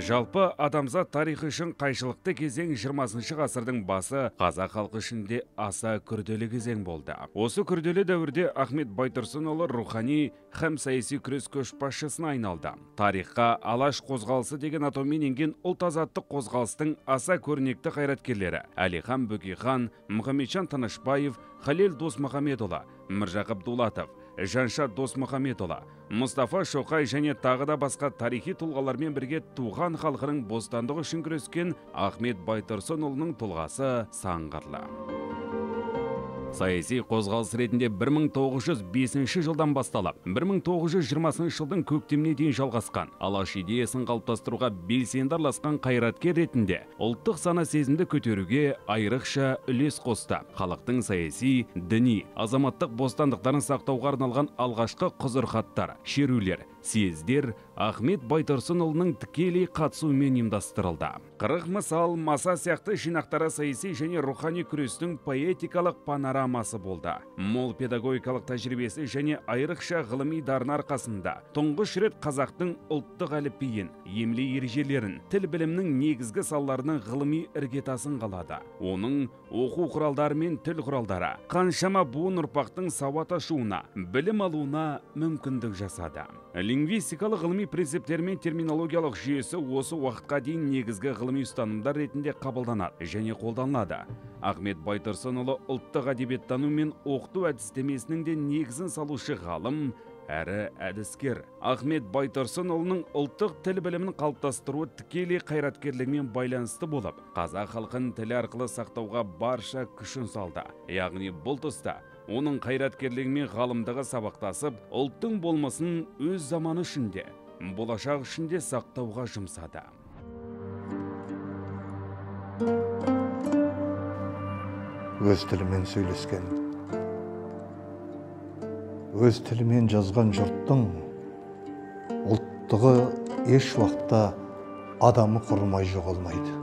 Жалпы адамзат тарихы үшін қайшылықты кезең 20 ғасырдың басы қазақ халқы ішінде аса күрделі кезең болды. Осы күрделі дәуірде Ахмет Байтұрсынұлы рухани һәм саяси күрес көшбасшысына айналды. Тарихқа алаш қозғалысы деген атаумен енген ұлт азаттық қозғалыстың аса көрнекті қайраткерлері Әлихан Бөкейхан, Мұхамеджан Тынышпаев, Халел Досмұхамедұлы, Міржақып Дулатов, Жанша Досмұхамедұлы, Мұстафа Шоқай және тағы да басқа тарихи тұлғалармен бірге туған халқының бостандығы үшін күрескен Ахмет Байтұрсынұлының тұлғасы сан қырлы. Саяси қозғалыс ретінде 1905 жылдан басталып, 1920 жылдың көктеміне дейін жалғасқан алаш идеясын қалыптастыруға белсенді араласқан қайраткер ретінде ұлттық сана сезімді көтеруге айрықша үлес қосты. Халықтың саяси, діни, азаматтық бостандықтарын сақтауға арналған алғашқы құзырхаттар, шерулер, съездер Ахмет Байтұрсынұлының тікелей қатысуымен ұйымдастырылды. Қырық мысал, маса сияқты жинақтары саяси және рухани күрестің поэтикалық панорамасы болды. Мол педагогикалық тәжірибесі және айрықша ғылыми дарыны арқасында тұңғыш рет қазақтың ұлттық әліпбиін, емле ережелерін, тіл білімнің негізгі салаларының ғылыми іргетасын қалады. Оның оқу құралдары мен тіл құралдары қаншама буын ұрпақтың сауат ашуына, білім алуына мүмкіндік жасады. Лингвистикалық ғылыми принциптер мен терминологиялық жүйесі осы уақытқа дейін негізгі ғылыми ұстанымдар ретінде қабылданады және қолданылады. Ахмет Байтұрсынұлы ұлттық әдебиеттану мен оқыту әдістемесінің де негізін салушы ғалым әрі әдіскер. Ахмет Байтұрсынұлының ұлттық тіл білімін қалыптастыруы тікелей қайраткерлігімен байланысты болып, қазақ халқын тілі арқылы сақтауға барша күшін салды. Яғни бұл тұста оның қайраткерлігі мен ғалымдығы сабақтасып, ұлттың болмысын өз заманы ішінде, болашақ ішінде сақтауға жұмсады. Өз тілімен сөйлескен, өз тілімен жазған жұрттың ұлттығы еш уақытта адамы құрымай жоғалмайды.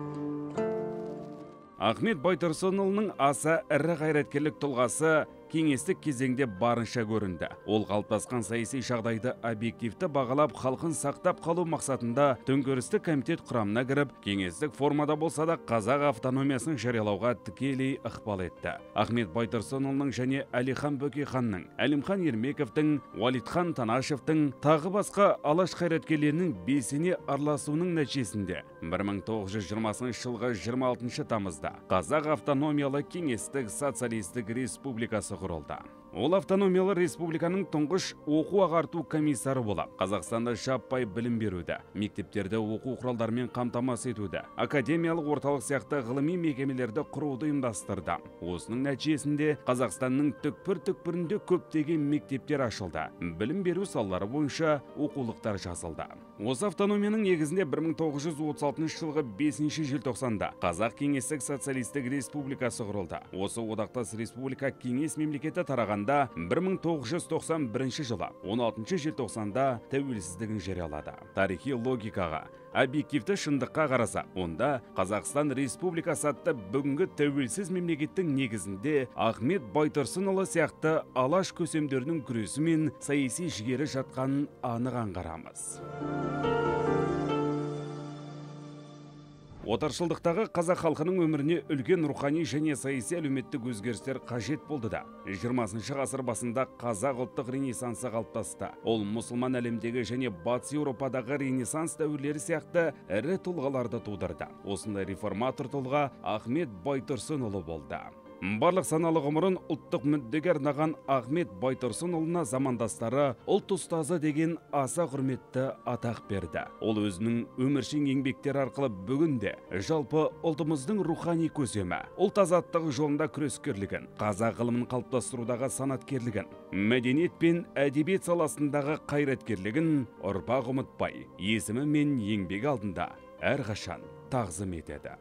Ахмет Байтұрсынұлының аса ірі қайраткерлік тұлғасы кеңестік кезеңде барынша көрінді. Ол қалыптасқан саяси жағдайды объективті бағалап, халқын сақтап қалу мақсатында төңкерістік комитет құрамына кіріп, кеңестік формада болса да қазақ автономиясын жариялауға тікелей ықпал етті. Ахмет Байтұрсынұлының және Әлихан Бөкейханның, Әлімхан Ермековтің, Уалитхан Танашевтің, тағы басқа алаш қайраткерлерінің белсене араласуының нәтижесінде 1920 жылғы 26 тамызда Қазақ автономиялы кеңестік социалистік республикасы құрылды. Ол автономиялы республиканың тұңғыш оқу-ағарту комиссары болып, Қазақстанда жаппай білім беруді, мектептерді оқу құралдарымен қамтамасыз етуді, академиялық орталық сияқты ғылыми мекемелерді құруды ұйымдастырды. Осының нәтижесінде Қазақстанның түкпір-түкпірінде көптеген мектептер ашылды. Білім беру салалары бойынша оқулықтар жазылды. Осы автономияның негізінде 1936 жылғы 5 желтоқсанда Қазақ кеңестік социалистік республикасы құрылды. Осы одақтас республика кеңес мемлекеті тарағанда 1991 жылы 16 желтоқсанда тәуелсіздігін жариялады. Тарихи логикаға, объективті шындыққа қараса, онда Қазақстан Республикасы атты бүгінгі тәуелсіз мемлекеттің негізінде Ахмет Байтұрсынұлы сияқты алаш көсемдерінің күресі мен саяси жігері жатқанын анық аңғарамыз. Отаршылдықтағы қазақ халқының өміріне үлкен рухани және саяси әлеуметтік өзгерістер қажет болды да. 20 ғасыр басында қазақ ұлттық ренессансы қалыптасты. Ол мұсылман әлемдегі және батыс Еуропадағы ренессанс дәуірлері сияқты ірі тұлғаларды тудырды. Осындай реформатор тұлға Ахмет Байтұрсынұлы болды. Барлық саналы ғұмырын ұлттық мүддеге арнаған Ахмет Байтұрсынұлына замандастары ұлт ұстазы деген аса құрметті атақ берді. Ол өзінің өміршең еңбектері арқылы бүгінде жалпы ұлтымыздың рухани көсемі, ұлт азаттығы жолында күрескерлігін, қазақ ғылымын қалыптастырудағы санаткерлігін, мәдениет пен әдебиет саласындағы қайраткерлігін ұрпақ ұмытпай, есімі мен еңбегі алдында әрқашан тағзым етеді.